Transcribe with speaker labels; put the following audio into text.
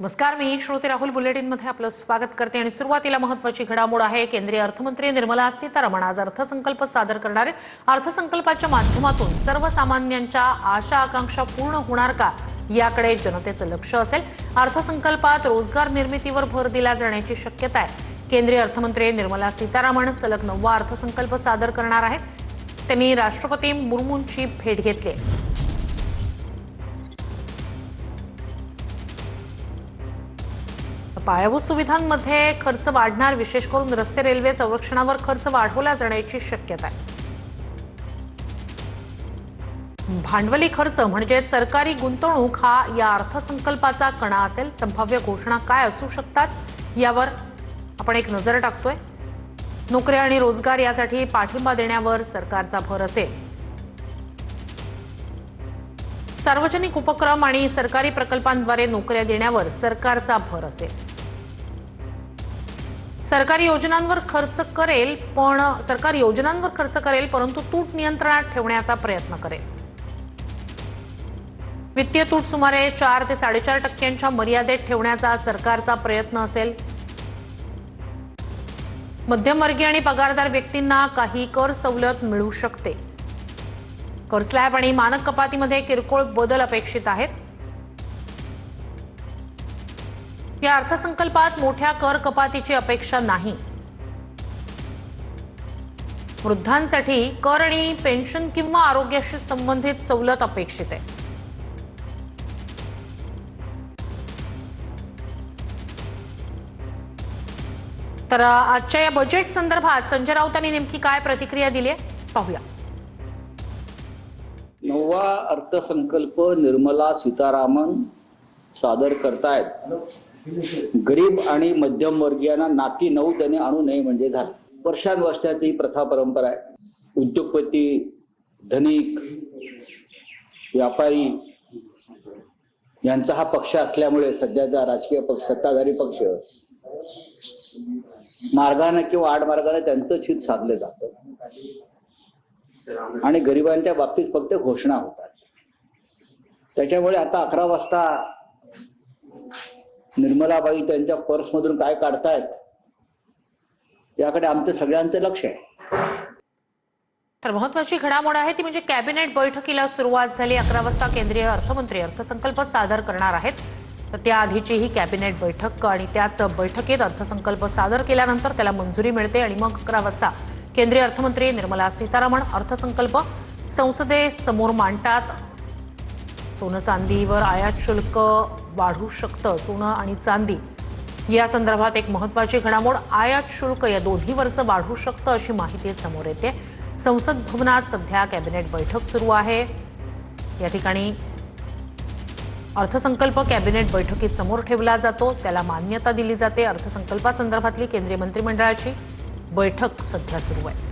Speaker 1: नमस्कार, मी श्रोते राहुल बुलेटिनमध्ये आपलं स्वागत करते आणि सुरुवातीला महत्त्वाची घडामोड आहे। केंद्रीय अर्थमंत्री निर्मला सीतारामन आज अर्थसंकल्प सादर करणार आहेत। अर्थसंकल्पाच्या माध्यमातून सर्वसामान्यांच्या आशा आकांक्षा पूर्ण होणार का याकडे जनतेचं लक्ष असेल। अर्थसंकल्पात रोजगार निर्मितीवर भर दिला जाण्याची शक्यता आहे। केंद्रीय अर्थमंत्री निर्मला सीतारामन सलग 9वा अर्थसंकल्प सादर करणार आहेत। त्यांनी राष्ट्रपती मुर्मूंची भेट घेतली। पायाभूत सुविधांमध्ये खर्च वाढणार, विशेष करून रस्ते, रेल्वे, संरक्षणावर खर्च वाढवला जाण्याची शक्यता आहे। भांडवली खर्च म्हणजे सरकारी गुंतवणूक हा या अर्थसंकल्पाचा कणा असेल। संभाव्य घोषणा काय असू शकतात यावर आपण एक नजर टाकतोय। नोकऱ्या आणि रोजगार यासाठी पाठिंबा देण्यावर सरकारचा भर असेल। सार्वजनिक उपक्रम आणि सरकारी प्रकल्पांद्वारे नोकऱ्या देण्यावर सरकारचा भर असेल। सरकार योजनांवर खर्च करेल परंतु तूट नियंत्रणात ठेवण्याचा प्रयत्न करेल। वित्तीय तूट सुमारे 4 ते 4.5% मर्यादेत ठेवण्याचा सरकारचा प्रयत्न असेल। मध्यमवर्गीय आणि पगारदार व्यक्तींना काही कर सवलत मिळू शकते। कर स्लॅब आणि मानक कपातीमध्ये किरकोळ बदल अपेक्षित आहेत। या अर्थसंकल्पात मोठ्या कर कपातीची अपेक्षा नाही। वृद्धांसाठी कर आणि पेन्शन किंवा आरोग्याशी संबंधित सवलत अपेक्षित आहे। तर आजच्या या बजेट संदर्भात संजय राऊतांनी नेमकी काय प्रतिक्रिया दिली आहे पाहूया।
Speaker 2: 9वा अर्थसंकल्प निर्मला सीतारामन सादर करतायत। गरीब आणि मध्यमवर्गीयांना नाकी 9 त्याने आणू नये म्हणजे झालं। वर्षानुवर्षाची प्रथा परंपरा आहे। उद्योगपती, धनिक, व्यापारी यांचा हा पक्ष असल्यामुळे सध्याचा राजकीय पक्ष, सत्ताधारी पक्ष मार्गाने किंवा आडमार्गाने त्यांचं हित साधलं जातं आणि गरिबांच्या बाबतीत फक्त घोषणा होतात। त्याच्यामुळे आता 11 वाजता निर्मलाबाई त्यांच्या पर्समधून काय काढतायत याकडे आमचं सगळ्यांचं लक्ष आहे।
Speaker 1: तर महत्त्वाची घडामोड आहे ती म्हणजे कॅबिनेट बैठकीला सुरुवात झाली। 11 वाजता केंद्रीय अर्थमंत्री अर्थसंकल्प सादर करणार आहेत। तर त्याआधीची ही कॅबिनेट बैठक आणि त्याच बैठकीत अर्थसंकल्प सादर केल्यानंतर त्याला मंजुरी मिळते आणि मग 11 वाजता केंद्रीय अर्थमंत्री निर्मला सीतारामन अर्थसंकल्प संसदेसमोर मांडतात। सोनं चांदीवर आयात शुल्क वाढू शकतं। सोनं आणि चांदी या संदर्भात एक महत्त्वाची घडामोड, आयात शुल्क या दोन्हीवरचं वाढू शकतं अशी माहिती समोर येते। संसद भवनात सध्या कॅबिनेट बैठक सुरू आहे। या ठिकाणी अर्थसंकल्प कॅबिनेट बैठकीसमोर ठेवला जातो, त्याला मान्यता दिली जाते। अर्थसंकल्पासंदर्भातली केंद्रीय मंत्रिमंडळाची बैठक सध्या सुरू आहे।